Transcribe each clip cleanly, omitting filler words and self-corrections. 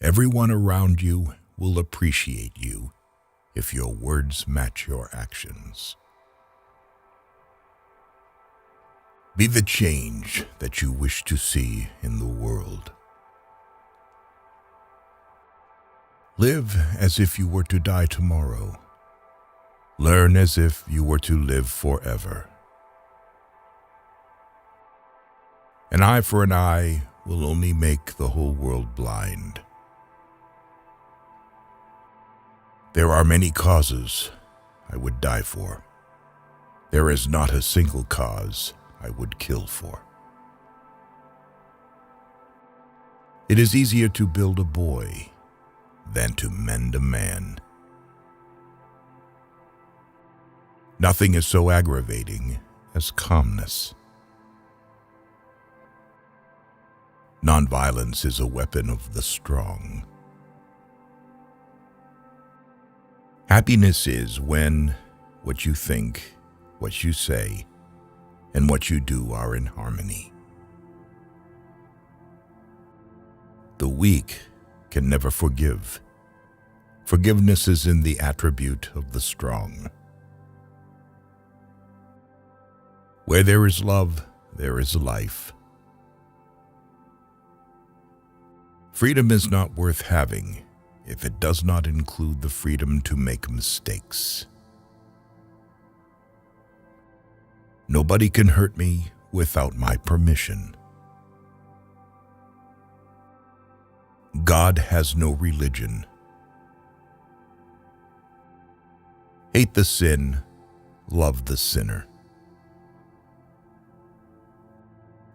Everyone around you will appreciate you if your words match your actions. Be the change that you wish to see in the world. Live as if you were to die tomorrow. Learn as if you were to live forever. An eye for an eye will only make the whole world blind. There are many causes I would die for. There is not a single cause I would kill for. It is easier to build a boy than to mend a man. Nothing is so aggravating as calmness. Nonviolence is a weapon of the strong. Happiness is when what you think, what you say, and what you do are in harmony. The weak can never forgive. Forgiveness is in the attribute of the strong. Where there is love, there is life. Freedom is not worth having if it does not include the freedom to make mistakes. Nobody can hurt me without my permission. God has no religion. Hate the sin, love the sinner.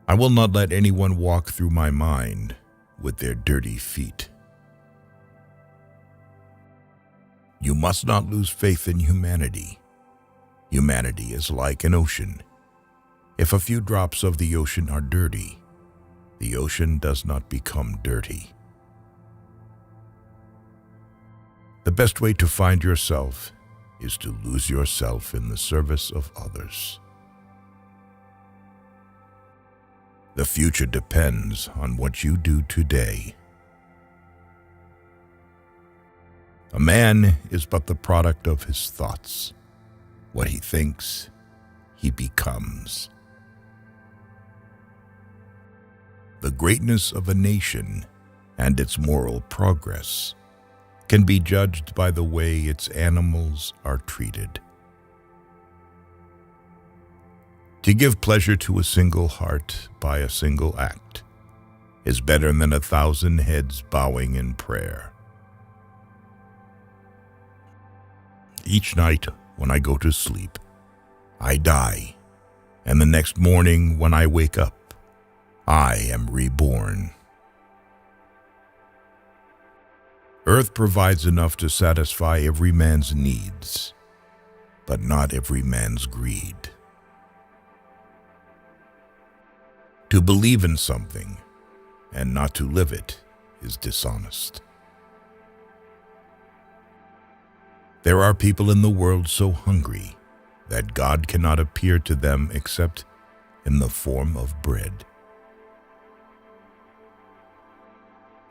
I will not let anyone walk through my mind with their dirty feet. You must not lose faith in humanity. Humanity is like an ocean. If a few drops of the ocean are dirty, the ocean does not become dirty. The best way to find yourself is to lose yourself in the service of others. The future depends on what you do today. A man is but the product of his thoughts. What he thinks, he becomes. The greatness of a nation and its moral progress can be judged by the way its animals are treated. To give pleasure to a single heart by a single act is better than 1,000 heads bowing in prayer. Each night when I go to sleep, I die, and the next morning when I wake up, I am reborn. Earth provides enough to satisfy every man's needs, but not every man's greed. To believe in something and not to live it is dishonest. There are people in the world so hungry that God cannot appear to them except in the form of bread.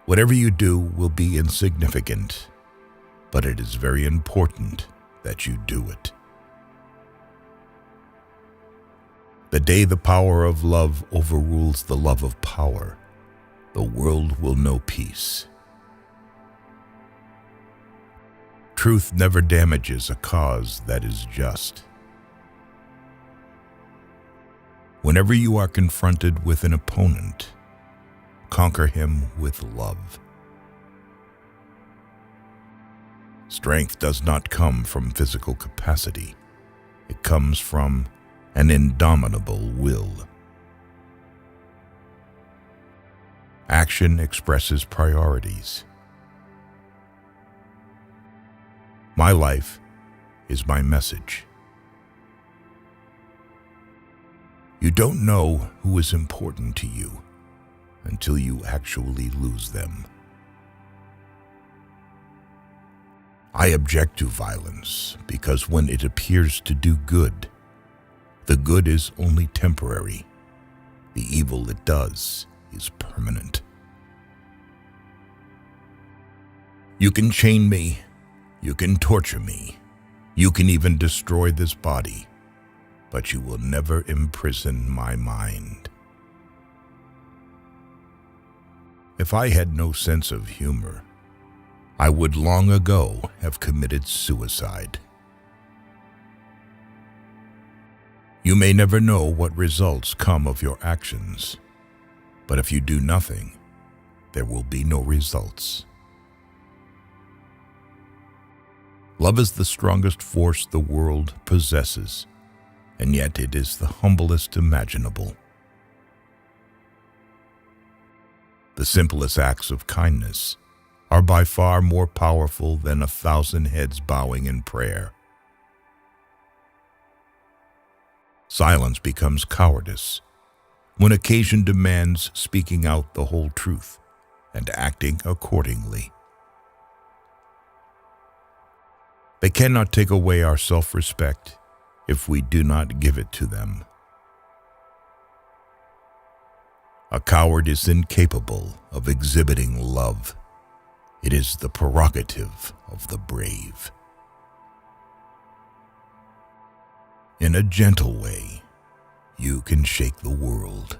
Whatever you do will be insignificant, but it is very important that you do it. The day the power of love overrules the love of power, the world will know peace. Truth never damages a cause that is just. Whenever you are confronted with an opponent, conquer him with love. Strength does not come from physical capacity. It comes from an indomitable will. Action expresses priorities. My life is my message. You don't know who is important to you until you actually lose them. I object to violence because when it appears to do good, the good is only temporary. The evil it does is permanent. You can chain me, you can torture me, you can even destroy this body, but you will never imprison my mind. If I had no sense of humor, I would long ago have committed suicide. You may never know what results come of your actions, but if you do nothing, there will be no results. Love is the strongest force the world possesses, and yet it is the humblest imaginable. The simplest acts of kindness are by far more powerful than 1,000 heads bowing in prayer. Silence becomes cowardice when occasion demands speaking out the whole truth and acting accordingly. They cannot take away our self-respect if we do not give it to them. A coward is incapable of exhibiting love. It is the prerogative of the brave. In a gentle way, you can shake the world.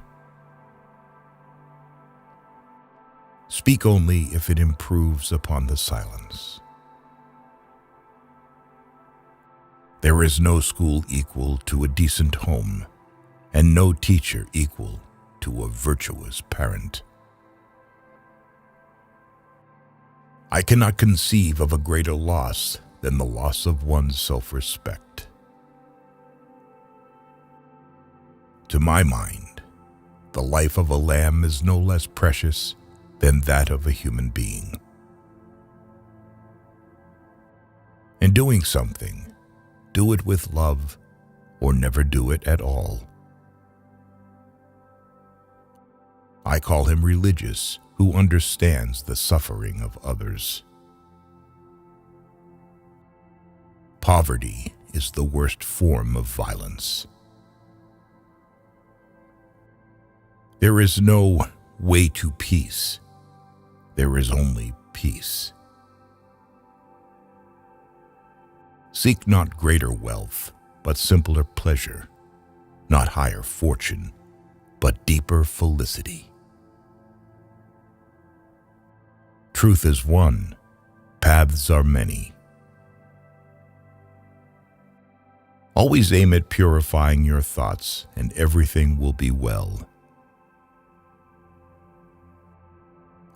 Speak only if it improves upon the silence. There is no school equal to a decent home, and no teacher equal to a virtuous parent. I cannot conceive of a greater loss than the loss of one's self-respect. To my mind, the life of a lamb is no less precious than that of a human being. In doing something, do it with love or never do it at all. I call him religious who understands the suffering of others. Poverty is the worst form of violence. There is no way to peace. There is only peace. Seek not greater wealth, but simpler pleasure, not higher fortune, but deeper felicity. Truth is one, paths are many. Always aim at purifying your thoughts, and everything will be well.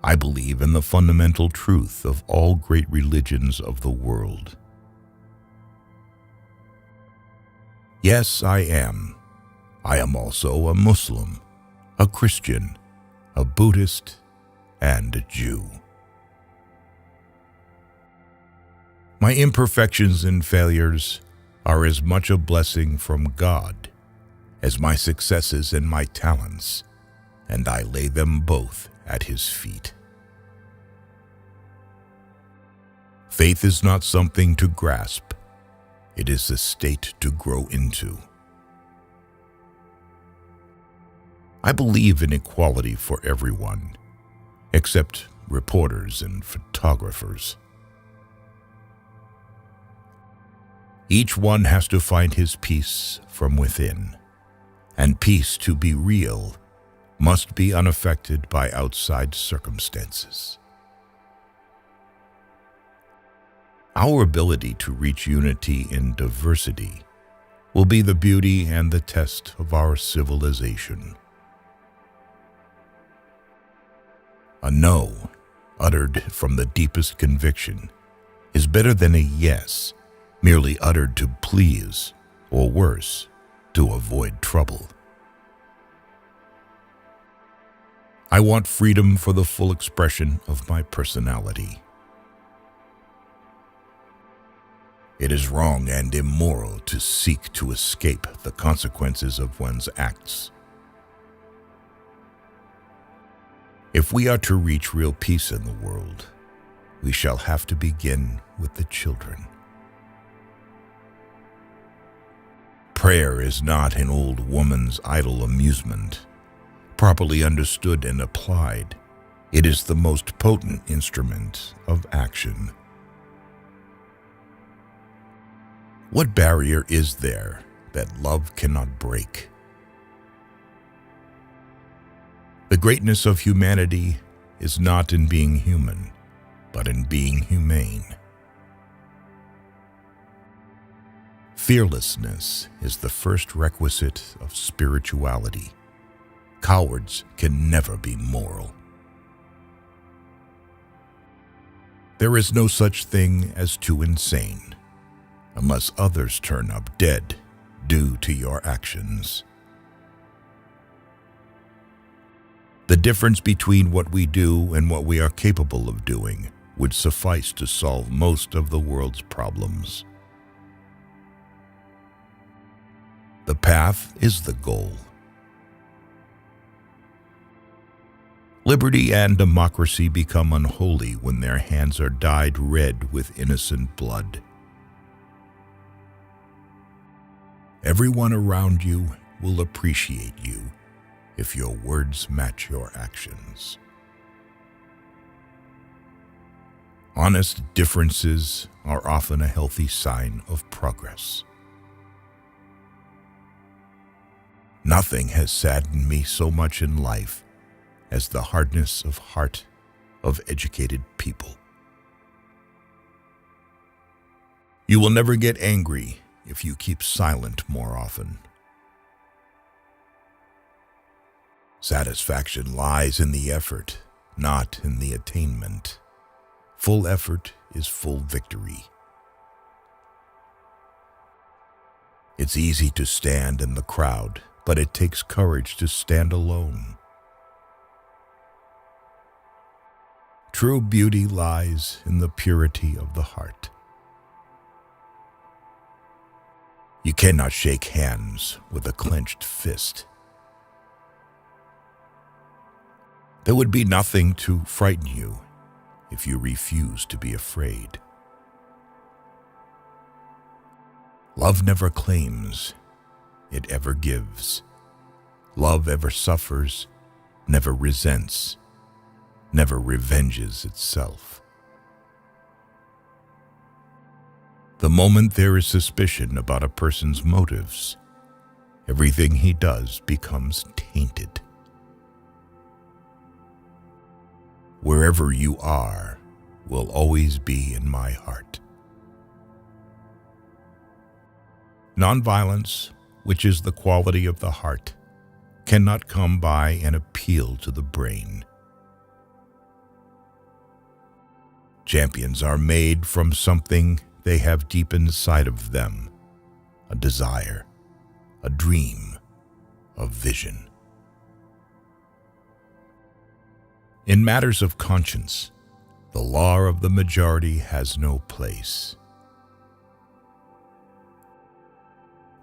I believe in the fundamental truth of all great religions of the world. Yes, I am. I am also a Muslim, a Christian, a Buddhist, and a Jew. My imperfections and failures are as much a blessing from God as my successes and my talents, and I lay them both at His feet. Faith is not something to grasp. It is a state to grow into. I believe in equality for everyone, except reporters and photographers. Each one has to find his peace from within, and peace, to be real, must be unaffected by outside circumstances. Our ability to reach unity in diversity will be the beauty and the test of our civilization. A no, uttered from the deepest conviction, is better than a yes, merely uttered to please, or worse, to avoid trouble. I want freedom for the full expression of my personality. It is wrong and immoral to seek to escape the consequences of one's acts. If we are to reach real peace in the world, we shall have to begin with the children. Prayer is not an old woman's idle amusement. Properly understood and applied, It is the most potent instrument of action. What barrier is there that love cannot break? The greatness of humanity is not in being human, but in being humane. Fearlessness is the first requisite of spirituality. Cowards can never be moral. There is no such thing as too insane, unless others turn up dead due to your actions. The difference between what we do and what we are capable of doing would suffice to solve most of the world's problems. The path is the goal. Liberty and democracy become unholy when their hands are dyed red with innocent blood. Everyone around you will appreciate you if your words match your actions. Honest differences are often a healthy sign of progress. Nothing has saddened me so much in life as the hardness of heart of educated people. You will never get angry if you keep silent more often. Satisfaction lies in the effort, not in the attainment. Full effort is full victory. It's easy to stand in the crowd, but it takes courage to stand alone. True beauty lies in the purity of the heart. You cannot shake hands with a clenched fist. There would be nothing to frighten you if you refuse to be afraid. Love never claims, it ever gives. Love ever suffers, never resents, never revenges itself. The moment there is suspicion about a person's motives, everything he does becomes tainted. Wherever you are will always be in my heart. Nonviolence, which is the quality of the heart, cannot come by an appeal to the brain. Champions are made from something they have deep inside of them, a desire, a dream, a vision. In matters of conscience, the law of the majority has no place.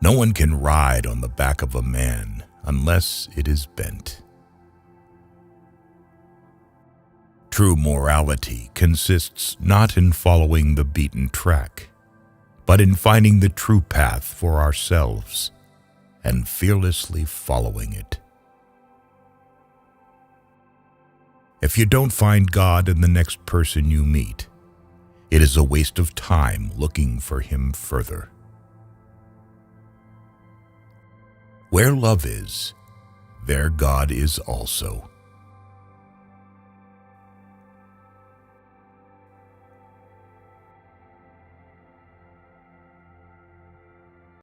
No one can ride on the back of a man unless it is bent. True morality consists not in following the beaten track, but in finding the true path for ourselves and fearlessly following it. If you don't find God in the next person you meet, it is a waste of time looking for Him further. Where love is, there God is also.